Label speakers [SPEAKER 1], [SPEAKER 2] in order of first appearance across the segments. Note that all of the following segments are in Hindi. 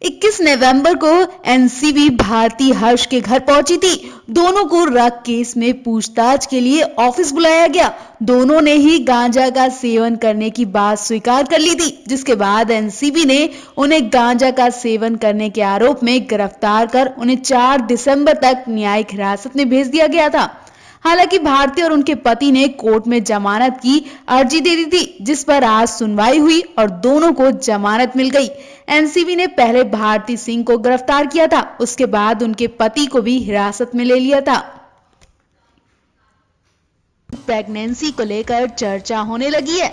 [SPEAKER 1] 21 नवंबर को एनसीबी भारती हर्ष के घर पहुंची थी। दोनों को ड्रग केस में पूछताछ के लिए ऑफिस बुलाया गया। दोनों ने ही गांजा का सेवन करने की बात स्वीकार कर ली थी, जिसके बाद एनसीबी ने उन्हें गांजा का सेवन करने के आरोप में गिरफ्तार कर उन्हें 4 दिसंबर तक न्यायिक हिरासत में भेज दिया गया था। हालांकि भारती और उनके पति ने कोर्ट में जमानत की अर्जी दे दी थी, जिस पर आज सुनवाई हुई और दोनों को जमानत मिल गई। एनसीबी ने पहले भारती सिंह को गिरफ्तार किया था, उसके बाद उनके पति को भी हिरासत में ले लिया था। प्रेगनेंसी को लेकर चर्चा होने लगी है।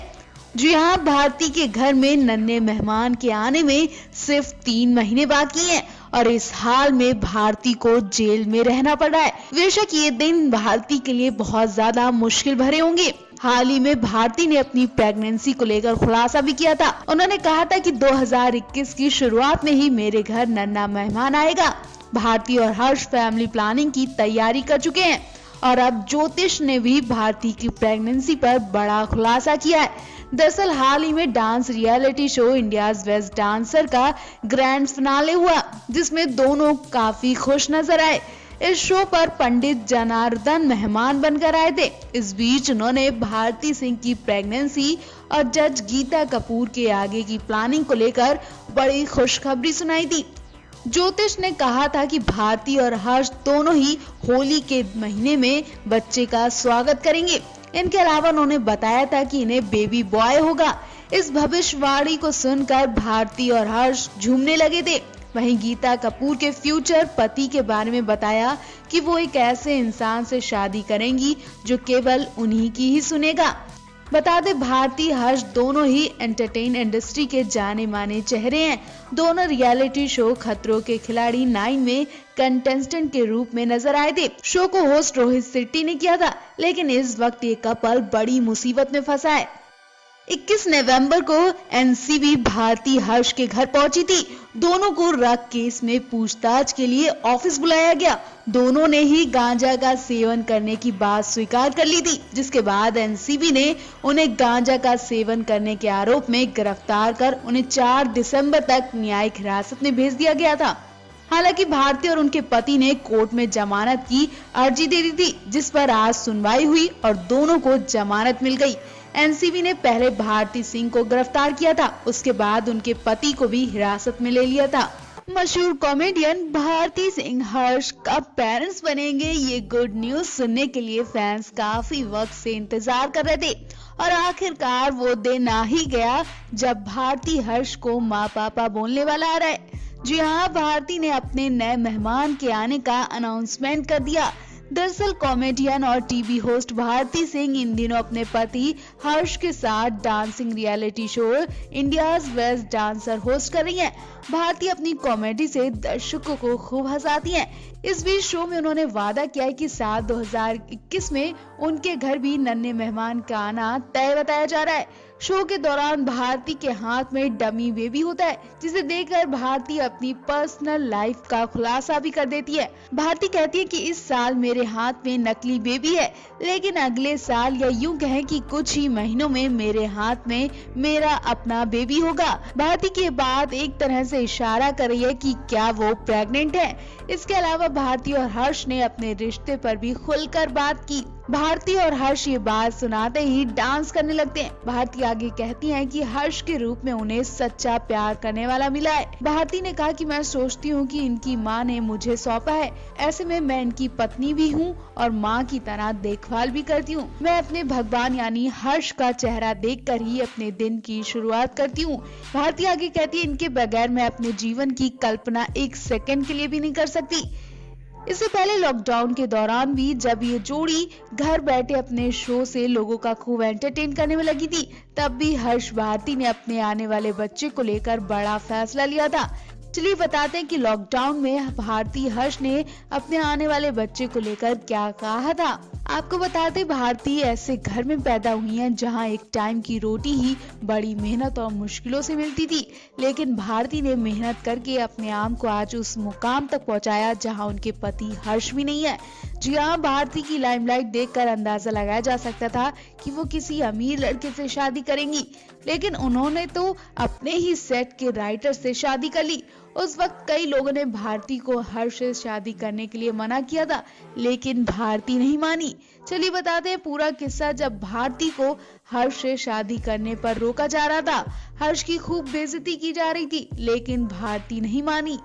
[SPEAKER 1] जी हाँ, भारती के घर में नन्हे मेहमान के आने में सिर्फ 3 महीने बाकी हैं और इस हाल में भारती को जेल में रहना पड़ रहा है। बेशक ये दिन भारती के लिए बहुत ज्यादा मुश्किल भरे होंगे। हाल ही में भारती ने अपनी प्रेगनेंसी को लेकर खुलासा भी किया था। उन्होंने कहा था कि 2021 की शुरुआत में ही मेरे घर नन्हा मेहमान आएगा। भारती और हर्ष फैमिली प्लानिंग की तैयारी कर चुके हैं और अब ज्योतिष ने भी भारती की प्रेगनेंसी पर बड़ा खुलासा किया है। दरअसल हाल ही में dance reality show India's best dancer का ग्रैंड फिनाले हुआ, जिसमें दोनों काफी खुश नजर आए। इस शो पर पंडित जनार्दन मेहमान बनकर आए थे। इस बीच उन्होंने भारती सिंह की प्रेगनेंसी और जज गीता कपूर के आगे की प्लानिंग को लेकर बड़ी खुशखबरी सुनाई थी। ज्योतिष ने कहा था कि भारती और हर्ष दोनों ही होली के महीने में बच्चे का स्वागत करेंगे। इनके अलावा उन्होंने बताया था कि इन्हें बेबी बॉय होगा। इस भविष्यवाणी को सुनकर भारती और हर्ष झूमने लगे थे। वहीं गीता कपूर के फ्यूचर पति के बारे में बताया कि वो एक ऐसे इंसान से शादी करेंगी जो केवल उन्हीं की ही सुनेगा। बता दें, भारती हर्ष दोनों ही एंटरटेन इंडस्ट्री के जाने माने चेहरे हैं। दोनों रियलिटी शो खतरों के खिलाड़ी 9 में कंटेस्टेंट के रूप में नजर आए थे। शो को होस्ट रोहित शेट्टी ने किया था, लेकिन इस वक्त ये कपल बड़ी मुसीबत में फंसा है। 21 नवंबर को एनसीबी भारती हर्ष के घर पहुंची थी। दोनों को ड्रग केस में पूछताछ के लिए ऑफिस बुलाया गया। दोनों ने ही गांजा का सेवन करने की बात स्वीकार कर ली थी, जिसके बाद एनसीबी ने उन्हें गांजा का सेवन करने के आरोप में गिरफ्तार कर उन्हें 4 दिसंबर तक न्यायिक हिरासत में भेज दिया गया था। हालांकि भारती और उनके पति ने कोर्ट में जमानत की अर्जी दे दी थी, जिस पर आज सुनवाई हुई और दोनों को जमानत मिल गई। एनसीबी ने पहले भारती सिंह को गिरफ्तार किया था, उसके बाद उनके पति को भी हिरासत में ले लिया था। मशहूर कॉमेडियन भारती सिंह हर्ष कब पेरेंट्स बनेंगे, ये गुड न्यूज सुनने के लिए फैंस काफी वक्त से इंतजार कर रहे थे और आखिरकार वो दिन आ ही गया जब भारती हर्ष को माँ पापा बोलने वाला आ रहा है। जी हाँ, भारती ने अपने नए मेहमान के आने का अनाउंसमेंट कर दिया। दरअसल कॉमेडियन और टीवी होस्ट भारती सिंह इन दिनों अपने पति हर्ष के साथ dancing reality show India's best dancer host कर रही हैं। भारती अपनी कॉमेडी से दर्शकों को खूब हंसाती हैं। इस बीच शो में उन्होंने वादा किया है कि साल 2021 में उनके घर भी नन्हे मेहमान का आना तय बताया जा रहा है। शो के दौरान भारती के हाथ में डमी बेबी होता है, जिसे देखकर भारती अपनी पर्सनल लाइफ का खुलासा भी कर देती है। भारती कहती है कि इस साल मेरे हाथ में नकली बेबी है, लेकिन अगले साल या यूं कहें कि कुछ ही महीनों में मेरे हाथ में मेरा अपना बेबी होगा। भारती की बात एक तरह से इशारा कर रही है कि क्या वो प्रेग्नेंट है। इसके अलावा भारती और हर्ष ने अपने रिश्ते पर भी खुलकर बात की। भारती और हर्ष ये बात सुनाते ही डांस करने लगते हैं। भारती आगे कहती हैं कि हर्ष के रूप में उन्हें सच्चा प्यार करने वाला मिला है। भारती ने कहा कि मैं सोचती हूँ कि इनकी माँ ने मुझे सौंपा है, ऐसे में मैं इनकी पत्नी भी हूँ और माँ की तरह देखभाल भी करती हूँ। मैं अपने भगवान यानी हर्ष का चेहरा देखकर ही अपने दिन की शुरुआत करती हूँ। भारती आगे कहती है, इनके बगैर मैं अपने जीवन की कल्पना एक सेकंड के लिए भी नहीं कर सकती। इससे पहले लॉकडाउन के दौरान भी जब ये जोड़ी घर बैठे अपने शो से लोगों का खूब एंटरटेन करने में लगी थी, तब भी हर्ष भारती ने अपने आने वाले बच्चे को लेकर बड़ा फैसला लिया था। चलिए बताते हैं कि लॉकडाउन में भारती हर्ष ने अपने आने वाले बच्चे को लेकर क्या कहा था। आपको बताते भारती ऐसे घर में पैदा हुई हैं जहां एक टाइम की रोटी ही बड़ी मेहनत और मुश्किलों से मिलती थी, लेकिन भारती ने मेहनत करके अपने आप को आज उस मुकाम तक पहुंचाया जहां उनके पति हर्ष भी नहीं है। जी हाँ, भारती की लाइमलाइट देखकर अंदाजा लगाया जा सकता था कि वो किसी अमीर लड़के से शादी करेंगी। लेकिन उन्होंने तो अपने ही सेट के राइटर से शादी कर ली। उस वक्त कई लोगों ने भारती को हर्ष से शादी करने के लिए मना किया था, लेकिन भारती नहीं मानी। चलिए बताते हैं पूरा किस्सा। जब भारती को हर्ष से शादी करने पर रोका जा रहा था, हर्ष की खूब बेइज्जती की जा रही थी, लेकिन भारती नहीं मानी।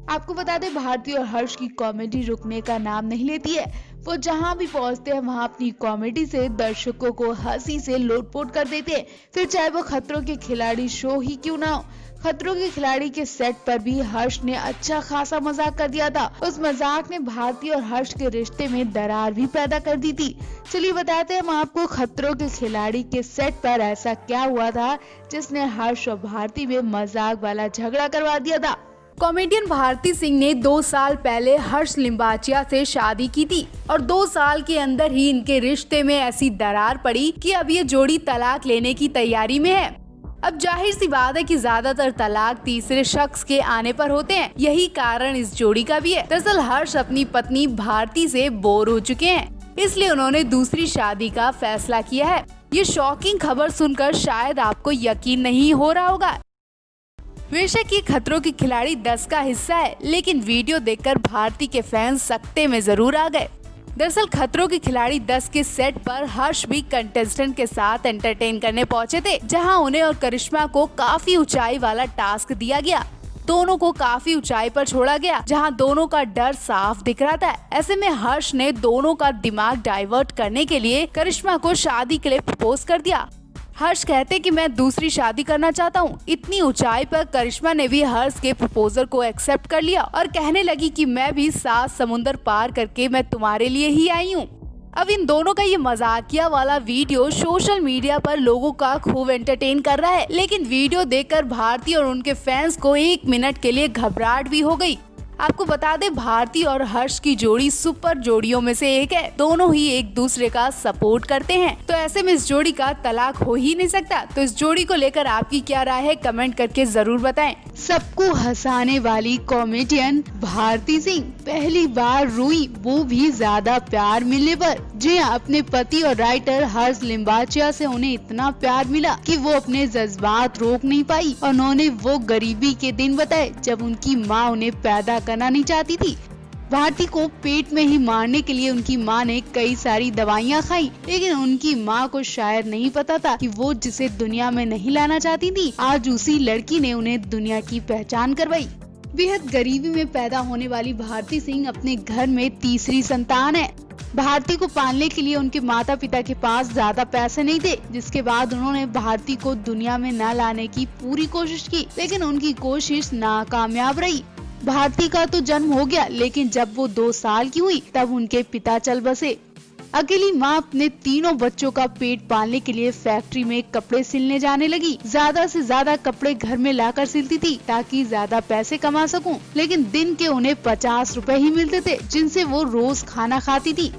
[SPEAKER 1] आपको बता दें, भारती और हर्ष की कॉमेडी रुकने का नाम नहीं लेती है। वो जहां भी पहुंचते हैं वहां अपनी कॉमेडी से दर्शकों को हंसी से लोटपोट कर देते हैं, फिर चाहे वो खतरों के खिलाड़ी शो ही क्यों ना हो। खतरों के खिलाड़ी के सेट पर भी हर्ष ने अच्छा खासा मजाक कर दिया था। उस मजाक ने भारती और हर्ष के रिश्ते में दरार भी पैदा कर दी थी। चलिए बताते हैं हम आपको, खतरों के खिलाड़ी के सेट पर ऐसा क्या हुआ था जिसने हर्ष और भारती में मजाक वाला झगड़ा करवा दिया था।
[SPEAKER 2] कॉमेडियन भारती सिंह ने 2 साल पहले हर्ष लिम्बाचिया से शादी की थी और 2 साल के अंदर ही इनके रिश्ते में ऐसी दरार पड़ी कि अब ये जोड़ी तलाक लेने की तैयारी में है। अब जाहिर सी बात है कि ज्यादातर तलाक तीसरे शख्स के आने पर होते हैं। यही कारण इस जोड़ी का भी है। दरअसल हर्ष अपनी पत्नी भारती से बोर हो चुके हैं, इसलिए उन्होंने दूसरी शादी का फैसला किया है। ये शॉकिंग खबर सुनकर शायद आपको यकीन नहीं हो रहा होगा। बेशक ये खतरों के खिलाड़ी 10 का हिस्सा है, लेकिन वीडियो देखकर भारती के फैंस सकते में जरूर आ गए। दरअसल खतरों के खिलाड़ी 10 के सेट पर हर्ष भी कंटेस्टेंट के साथ एंटरटेन करने पहुंचे थे, जहां उन्हें और करिश्मा को काफी ऊंचाई वाला टास्क दिया गया। दोनों को काफी ऊंचाई पर छोड़ा गया, जहां दोनों का डर साफ दिख रहा था। ऐसे में हर्ष ने दोनों का दिमाग डाइवर्ट करने के लिए करिश्मा को शादी के लिए प्रपोज कर दिया। हर्ष कहते कि मैं दूसरी शादी करना चाहता हूँ। इतनी ऊंचाई पर करिश्मा ने भी हर्ष के प्रपोजल को एक्सेप्ट कर लिया और कहने लगी कि मैं भी 7 समुंदर पार करके मैं तुम्हारे लिए ही आई हूँ। अब इन दोनों का ये मजाकिया वाला वीडियो सोशल मीडिया पर लोगों का खूब एंटरटेन कर रहा है, लेकिन वीडियो देखकर भारती और उनके फैंस को 1 मिनट के लिए घबराहट भी हो गई। आपको बता दें, भारती और हर्ष की जोड़ी सुपर जोड़ियों में से एक है। दोनों ही एक दूसरे का सपोर्ट करते हैं, तो ऐसे में इस जोड़ी का तलाक हो ही नहीं सकता। तो इस जोड़ी को लेकर आपकी क्या राय है, कमेंट करके जरूर बताएं।
[SPEAKER 1] सबको हंसाने वाली कॉमेडियन भारती सिंह पहली बार रोई, वो भी ज्यादा प्यार मिलने पर। जी हाँ, अपने पति और राइटर हर्ष लिम्बाचिया से उन्हें इतना प्यार मिला कि वो अपने जज्बात रोक नहीं पाई। उन्होंने वो गरीबी के दिन बताए जब उनकी माँ उन्हें पैदा करना नहीं चाहती थी। भारती को पेट में ही मारने के लिए उनकी माँ ने कई सारी दवाइयाँ खाई, लेकिन उनकी माँ को शायद नहीं पता था कि वो जिसे दुनिया में नहीं लाना चाहती थी, आज उसी लड़की ने उन्हें दुनिया की पहचान करवाई। बेहद गरीबी में पैदा होने वाली भारती सिंह अपने घर में तीसरी संतान है। भारती को पालने के लिए उनके माता पिता के पास ज्यादा पैसे नहीं थे, जिसके बाद उन्होंने भारती को दुनिया में न लाने की पूरी कोशिश की, लेकिन उनकी कोशिश नाकामयाब रही। भारती का तो जन्म हो गया, लेकिन जब वो 2 साल की हुई तब उनके पिता चल बसे। अकेली माँ अपने तीनों बच्चों का पेट पालने के लिए फैक्ट्री में कपड़े सिलने जाने लगी। ज्यादा से ज्यादा कपड़े घर में लाकर सिलती थी ताकि ज्यादा पैसे कमा सकूं, लेकिन दिन के उन्हें 50 रुपए ही मिलते थे, जिनसे वो रोज खाना खाती थी।